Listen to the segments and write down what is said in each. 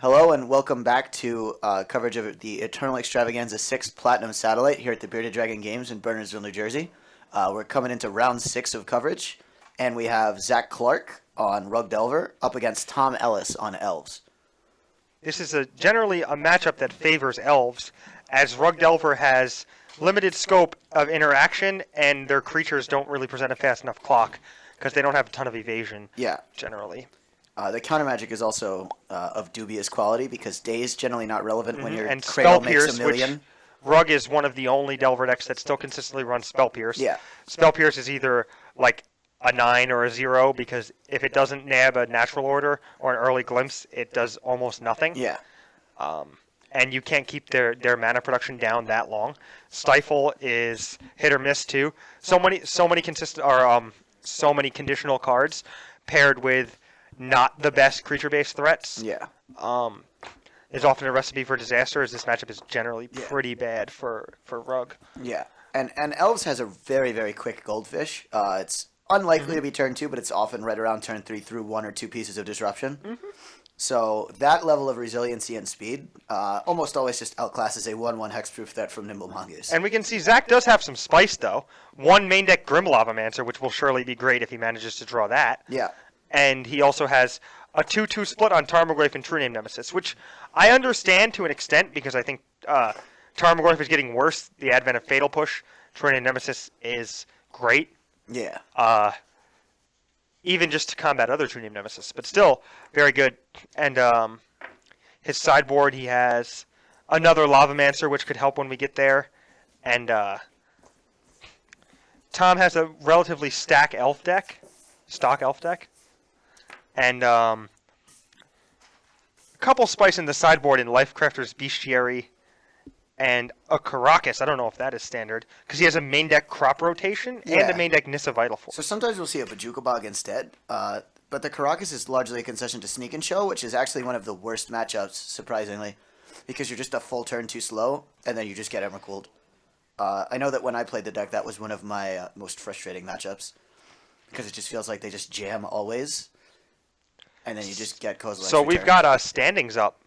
Hello and welcome back to coverage of the Eternal Extravaganza 6th Platinum Satellite here at the Bearded Dragon Games in Bernardsville, New Jersey. We're coming into round 6 of coverage, and we have Zach Clark on Rug Delver up against Tom Ellis on Elves. This is generally a matchup that favors Elves, as Rug Delver has limited scope of interaction, and their creatures don't really present a fast enough clock, because they don't have a ton of evasion, generally. The counter magic is also of dubious quality because Daze generally not relevant when your and Cradle Spell makes Pierce, a million. which Rug is one of the only Delver decks that still consistently runs Spell Pierce. Yeah. Spell Pierce is either like a 9 or a 0 because if it doesn't nab a natural order or an early glimpse, it does almost nothing. Yeah. And you can't keep their mana production down that long. Stifle is hit or miss too. So many conditional cards paired with not the best creature-based threats. Yeah. Is often a recipe for disaster, as this matchup is generally pretty bad for Rug. Yeah. And Elves has a very, very quick Goldfish. It's unlikely to be turn 2, but it's often right around turn 3 through 1 or 2 pieces of disruption. So that level of resiliency and speed almost always just outclasses a 1/1 hexproof threat from Nimble Mongoose. And we can see Zach does have some spice, though. One main deck Grim Lavamancer, which will surely be great if he manages to draw that. Yeah. And he also has a 2/2 split on Tarmogoyf and True Name Nemesis, which I understand to an extent because I think Tarmogoyf is getting worse. The advent of Fatal Push, True Name Nemesis is great. Yeah. Even just to combat other True Name Nemesis, but still very good. And his sideboard, he has another Lavamancer, which could help when we get there. And Tom has a relatively stock elf deck. And a couple spice in the sideboard in Lifecrafter's Bestiary and a Karakas. I don't know if that is standard, because he has a main deck Crop Rotation and a main deck Nissa Vital Force. So sometimes we'll see a Bajuka Bog instead, but the Karakas is largely a concession to Sneak and Show, which is actually one of the worst matchups, surprisingly, because you're just a full turn too slow, and then you just get Emrakul. I know that when I played the deck, that was one of my most frustrating matchups, because it just feels like they just jam always. And then you just get Kozilek's So we've return. got standings up.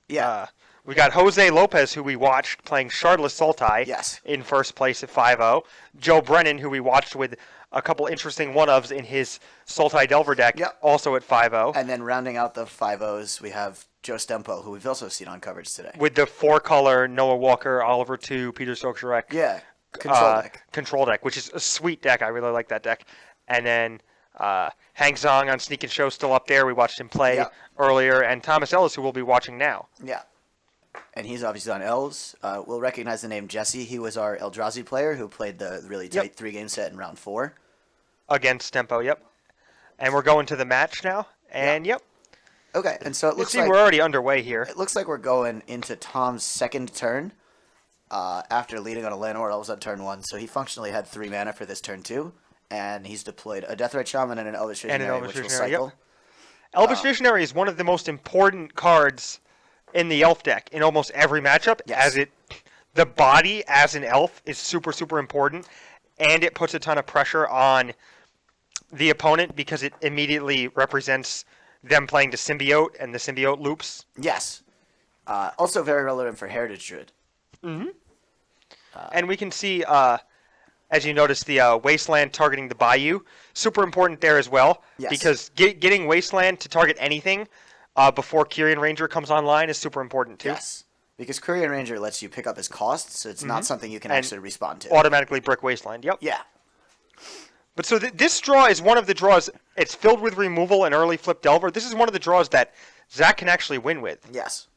Yeah. We got Jose Lopez, who we watched playing Shardless Sultai in first place at 5-0. Joe Brennan, who we watched with a couple interesting one-ofs in his Sultai Delver deck, also at 5-0. And then rounding out the 5-0s, we have Joe Stempo, who we've also seen on coverage today. With the 4-color Noah Walker, Oliver 2, Peter Stokes-Jurek. Yeah, Control deck, which is a sweet deck. I really like that deck. And then Hang Zong on Sneak and Show still up there. We watched him play earlier. And Thomas Ellis, who we'll be watching now. Yeah. And he's obviously on Elves. We'll recognize the name Jesse. He was our Eldrazi player who played the really tight 3-game set in round 4. Against Tempo, And we're going to the match now. And Okay, and so it looks like we're already underway here. It looks like we're going into Tom's second turn after leading on a Llanowar Elves on turn 1. So he functionally had 3 mana for this turn 2. And he's deployed a Deathrite Shaman and an Elvish Visionary, which will cycle. Elvish Visionary is one of the most important cards in the elf deck in almost every matchup, as the body as an elf is super, super important, and it puts a ton of pressure on the opponent because it immediately represents them playing the symbiote and the symbiote loops. Yes. Also very relevant for Heritage Druid. And we can see, as you notice, the Wasteland targeting the Bayou. Super important there as well, because getting Wasteland to target anything before Kyrian Ranger comes online is super important too. Yes, because Kyrian Ranger lets you pick up his costs, so it's not something you can actually respond to. Automatically brick Wasteland, Yeah. But so this draw is one of the draws. It's filled with removal and early flip Delver. This is one of the draws that Zach can actually win with. Yes.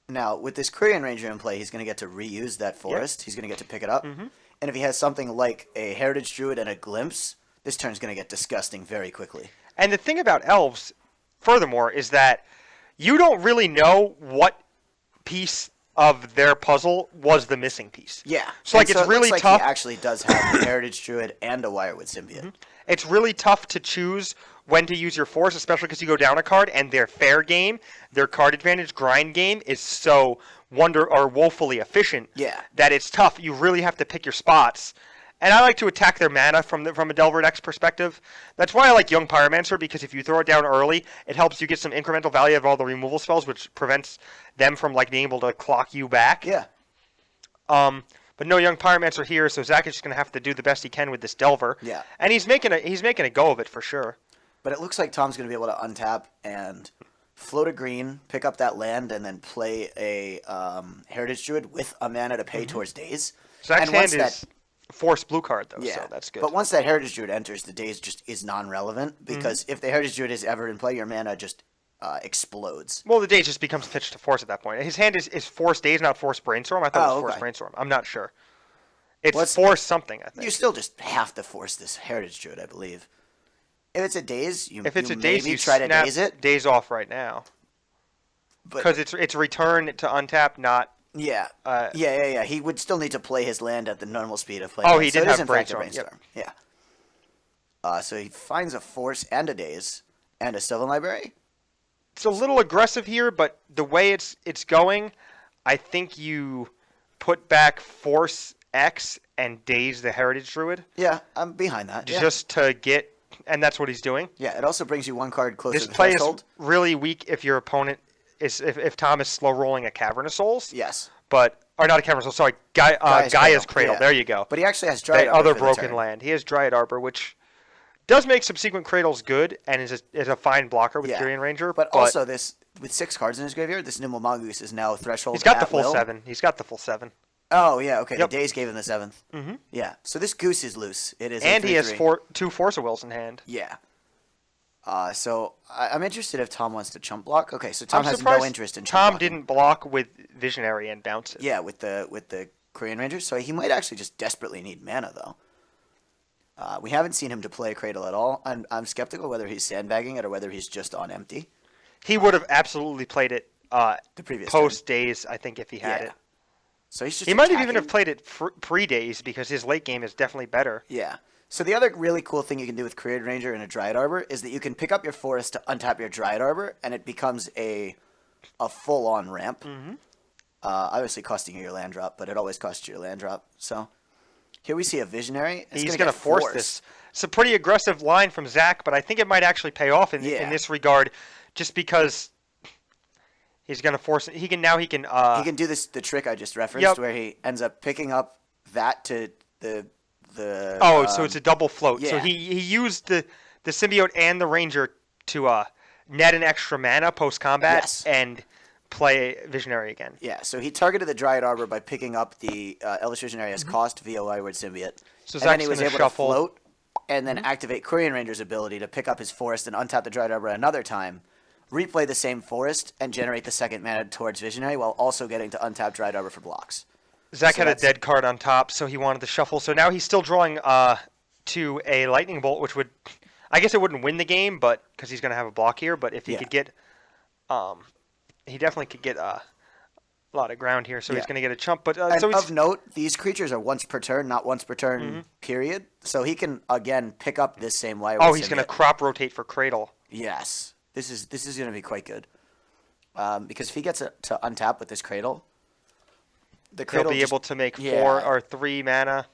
Now, with this Kyrian Ranger in play, he's going to get to reuse that forest. He's going to get to pick it up. And if he has something like a Heritage Druid and a Glimpse, this turn's going to get disgusting very quickly. And the thing about Elves, furthermore, is that you don't really know what piece of their puzzle was the missing piece. Yeah. So it's really tough. He actually does have a Heritage Druid and a Wirewood Symbiote. It's really tough to choose when to use your force, especially because you go down a card, and their fair game, their card advantage grind game is so woefully efficient that it's tough. You really have to pick your spots. And I like to attack their mana from a Delver deck's perspective. That's why I like Young Pyromancer, because if you throw it down early, it helps you get some incremental value of all the removal spells, which prevents them from like being able to clock you back. Yeah. But no Young Pyromancer here, so Zach is just going to have to do the best he can with this Delver. Yeah. And he's making a go of it for sure. But it looks like Tom's going to be able to untap and float a green, pick up that land, and then play a Heritage Druid with a mana to pay towards Daze. Zach's and hand is force blue card, though, yeah, so that's good. But once that Heritage Druid enters, the Daze just is non-relevant, because if the Heritage Druid is ever in play, your mana just explodes. Well, the Daze just becomes pitched to force at that point. His hand is force Daze, not force Brainstorm. I thought it was force Brainstorm. I'm not sure. It's force something, I think. You still just have to force this Heritage Druid, I believe. If it's a Daze, you try to Daze it. Daze off right now. Because it's return to untap, not... Yeah. Yeah. He would still need to play his land at the normal speed of play. Oh, he did have Brainstorm. Yep. Yeah. So he finds a Force and a Daze and a Sylvan Library. It's a little aggressive here, but the way it's going, I think you put back Force X and Daze the Heritage Druid. Yeah, I'm behind that. Just to get... And that's what he's doing. Yeah, it also brings you one card closer to the threshold. threshold. This play is really weak if your opponent is if Tom is slow rolling a Cavern of Souls. Yes. Or not a Cavern of Souls. Sorry, Gaia's Cradle. Yeah. There you go. But he actually has Dryad that Arbor other for broken the turn. land. He has Dryad Arbor, which does make subsequent Cradles good and is a fine blocker with Kyrian Ranger. But also this with 6 cards in his graveyard, this Nimble Mongoose is now threshold. He's got the full will. 7. He's got the full 7. Oh yeah, okay. Yep. The Daze gave him the 7th. Mm-hmm. Yeah. So this Goose is loose. It is. And he has 2 Force of Wills in hand. Yeah. So I'm interested if Tom wants to chump block. Okay, so Tom has no interest in chump Tom blocking. didn't block with Visionary and bounce it. Yeah, with the Korean Rangers. So he might actually just desperately need mana though. We haven't seen him to play Cradle at all. I'm skeptical whether he's sandbagging it or whether he's just on empty. He would have absolutely played it The previous post Days, I think, if he had it. So he's just he might have even have played it pre-Days because his late game is definitely better. Yeah. So the other really cool thing you can do with Korean Ranger and a Dryad Arbor is that you can pick up your forest to untap your Dryad Arbor, and it becomes a full-on ramp. Mm-hmm. Obviously costing you your land drop, but it always costs you your land drop. So here we see a Visionary. He's going to force this. It's a pretty aggressive line from Zach, but I think it might actually pay off in this regard, just because he's going to force it. He can he can do the trick I just referenced, where he ends up picking up that to the. So it's a double float. Yeah. So he used the symbiote and the ranger to net an extra mana post combat and play Visionary again. Yeah, so he targeted the Dryad Arbor by picking up the Elvish Visionary as cost via Wildwood Symbiote. So and then he was able to float and then activate Korean Ranger's ability to pick up his forest and untap the Dryad Arbor another time, replay the same forest, and generate the second mana towards Visionary while also getting to untap Dryad Arbor for blocks. Zach had a dead card on top, so he wanted to shuffle. So now he's still drawing to a Lightning Bolt, which would... I guess it wouldn't win the game, but because he's going to have a block here. But if he could get... he definitely could get a lot of ground here, so he's going to get a chump. But of note, these creatures are once per turn, not once per turn, period. So he can, again, pick up this same way. He's going to crop rotate for Cradle. Yes. This is going to be quite good. Because if he gets to untap with this Cradle... He'll be able to make 4 or 3 mana.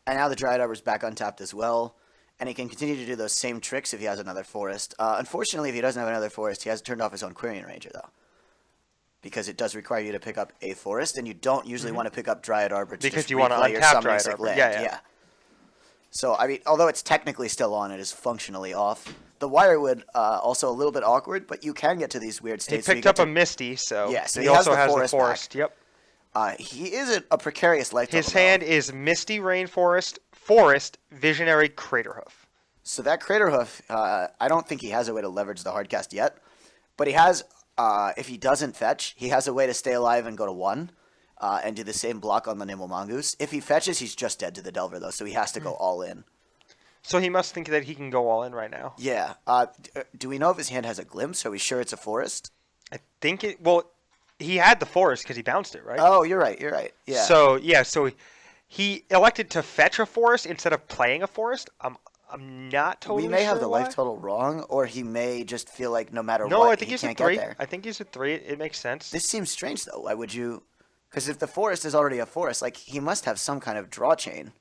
And now the Dryad Arbor's back untapped as well. And he can continue to do those same tricks if he has another forest. Unfortunately, if he doesn't have another forest, he has turned off his own Quirion Ranger, though. Because it does require you to pick up a forest, and you don't usually want to pick up Dryad Arbor to because you want to untap Dryad Arbor. Land. Yeah. So, I mean, although it's technically still on, it is functionally off. The Wirewood, also a little bit awkward, but you can get to these weird states. He picked up a Misty, so, so he also has the forest. Yep. He is a precarious life. His hand is Misty Rainforest, Forest, Visionary, Craterhoof. So that Craterhoof, I don't think he has a way to leverage the hardcast yet, but he has. If he doesn't fetch, he has a way to stay alive and go to 1, and do the same block on the Nimble Mongoose. If he fetches, he's just dead to the Delver though, so he has to go all in. So he must think that he can go all in right now. Yeah. Do we know if his hand has a glimpse? Are we sure it's a forest? I think it. Well. He had the forest because he bounced it, right? Oh, you're right. Yeah. So he elected to fetch a forest instead of playing a forest. I'm not totally sure. We may have the why. life total wrong, or he may just feel like no matter what, I think he he's can't at 3. get there. I think he's at 3. It makes sense. This seems strange though. Why would you? Because if the forest is already a forest, like he must have some kind of draw chain.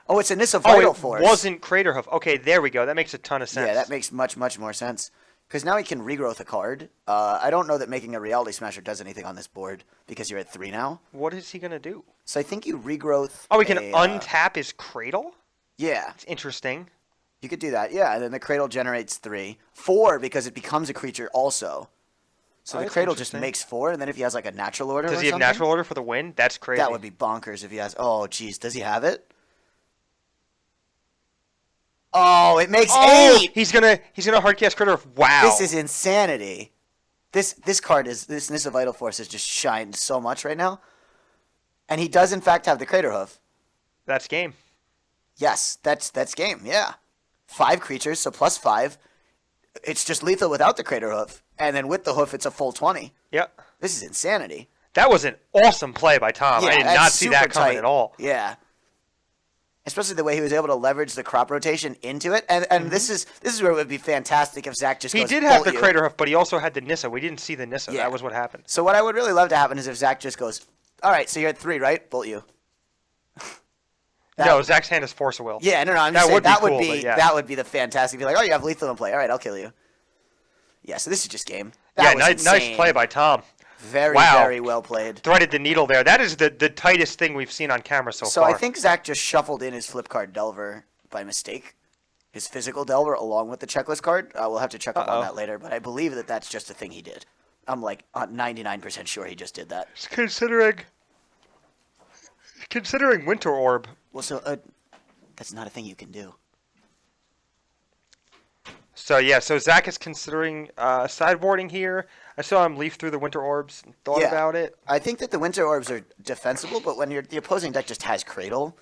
Oh, it's a Nissa Oh, Vital it Force. wasn't Crater Hoof. Okay, there we go. That makes a ton of sense. Yeah, that makes much, much more sense. Because now he can regrowth a card. I don't know that making a Reality Smasher does anything on this board because you're at 3 now. What is he going to do? So I think you regrowth. Oh, he can untap his Cradle? Yeah. That's interesting. You could do that, yeah. And then the Cradle generates 3. 4 because it becomes a creature also. So the Cradle just makes 4, and then if he has like a Natural Order Does he have Natural Order for the win? That's crazy. That would be bonkers if he has... Oh, jeez. Does he have it? Oh, it makes 8! He's gonna hardcast Crater. Wow. This is insanity. This Nissa Vital Force has just shined so much right now. And he does in fact have the Crater Hoof. That's game. Yes, that's game, yeah. 5 creatures, so plus 5. It's just lethal without the Crater Hoof. And then with the hoof, it's a full 20. Yep. This is insanity. That was an awesome play by Tom. Yeah, I did not see that coming at all. Yeah. Especially the way he was able to leverage the crop rotation into it. And this is where it would be fantastic if Zach just goes, He did have the Crater Hoof, but he also had the Nissa. We didn't see the Nissa. Yeah. That was what happened. So what I would really love to happen is if Zach just goes, all right, so you're at 3, right? Bolt you. No, Zach's hand is Force of Will. Yeah, no, I'm just saying that would be the fantastic. Be like, oh, you have lethal in play. All right, I'll kill you. Yeah, so this is just game. That was nice play by Tom. Very, very well played. Threaded the needle there. That is the tightest thing we've seen on camera so far. So I think Zach just shuffled in his flip card Delver by mistake. His physical Delver along with the checklist card. We'll have to check up on that later, but I believe that that's just a thing he did. I'm like 99% sure he just did that. Considering Winter Orb. Well, so that's not a thing you can do. So Zach is considering sideboarding here. I saw him leaf through the Winter Orbs and thought about it. I think that the Winter Orbs are defensible, but when the opposing deck just has Cradle,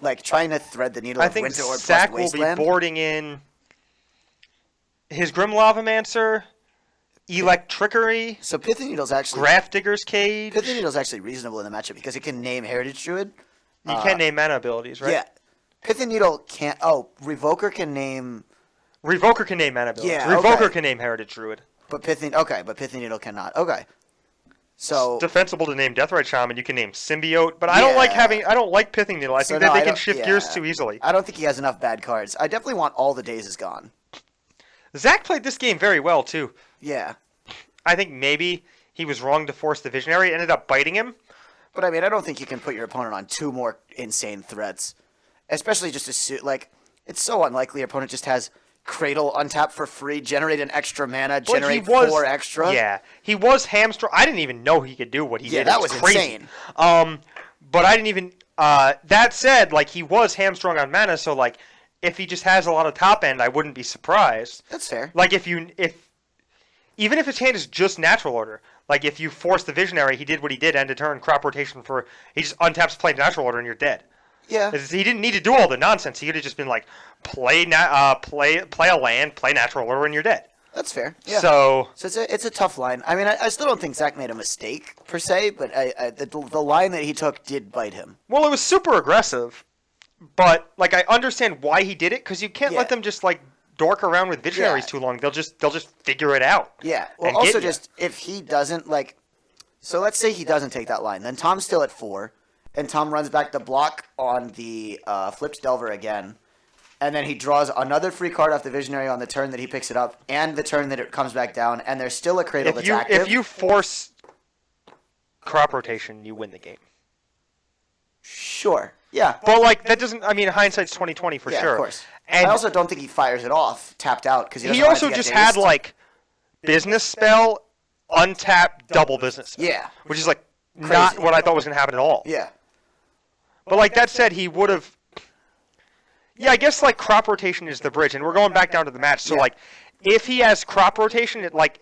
like trying to thread the needle of Winter Orb Zach plus Wasteland. will be boarding in his Grim Lavamancer, Electrickery. So Pithy Needle's actually Graph Digger's Cage. Pithy Needle's actually reasonable in the matchup because it can name Heritage Druid. You can't name mana abilities, right? Yeah. Pithy Needle can't. Oh, Revoker can name. Revoker can name mana abilities. Yeah, Revoker can name Heritage Druid. But Pithy Needle cannot. Okay. So it's defensible to name Deathrite Shaman. You can name Symbiote, but I don't like Pithing Needle. I think that they can shift gears too easily. I don't think he has enough bad cards. I definitely want All the Days is Gone. Zach played this game very well too. Yeah. I think maybe he was wrong to force the Visionary. It ended up biting him. But I mean, I don't think you can put your opponent on 2 more insane threats. Especially just it's so unlikely your opponent just has Cradle untap for free, generate an extra mana, generate 4 extra. Yeah, he was hamstrung. I didn't even know he could do what he did. Yeah, that was crazy. Insane. But I didn't even. That said, like he was hamstrung on mana, so like if he just has a lot of top end, I wouldn't be surprised. That's fair. Like even if his hand is just Natural Order, like if you force the Visionary, he did what he did, end of turn, crop rotation he just untaps play Natural Order and you're dead. Yeah. He didn't need to do all the nonsense. He could have just been like, play a land, play Natural Order, and you're dead. That's fair. Yeah. So it's a tough line. I mean, I still don't think Zach made a mistake per se, but the line that he took did bite him. Well, it was super aggressive, but like I understand why he did it because you can't let them just like dork around with Visionaries too long. They'll just figure it out. Yeah. Well, also just if he doesn't so let's say he doesn't take that line, then Tom's still at 4. And Tom runs back the block on the flipped Delver again. And then he draws another free card off the Visionary on the turn that he picks it up and the turn that it comes back down. And there's still a Cradle that's active. If you force crop rotation, you win the game. Sure. Yeah. But like that doesn't. I mean, hindsight's 20/20 for sure. Yeah, of course. And I also don't think he fires it off tapped out because he also just had like business spell, untap, double business spell. Yeah. Which is like not what I thought was going to happen at all. Yeah. But like that said, he would have. Yeah, I guess like crop rotation is the bridge, and we're going back down to the match. So like, if he has crop rotation, it like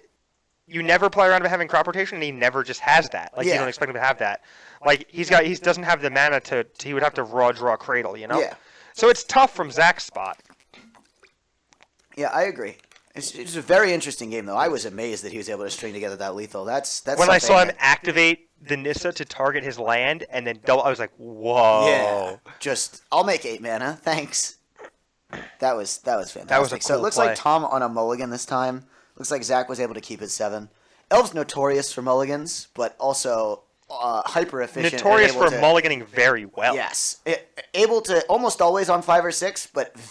you never play around with having crop rotation, and he never just has that. Like you don't expect him to have that. Like he doesn't have the mana to. He would have to draw Cradle, you know. Yeah. So it's tough from Zach's spot. Yeah, I agree. It's a very interesting game, though. I was amazed that he was able to string together that lethal. That's when I saw him activate the Nissa to target his land and then double. I was like, whoa. Yeah. I'll make 8 mana. Thanks. That was fantastic. That was a cool So it looks play. like Tom on a mulligan this time. Looks like Zach was able to keep his 7. Elf's notorious for mulligans, but also hyper efficient. Notorious and able for to, mulliganing very well. Yes, able to almost always on 5 or 6, but very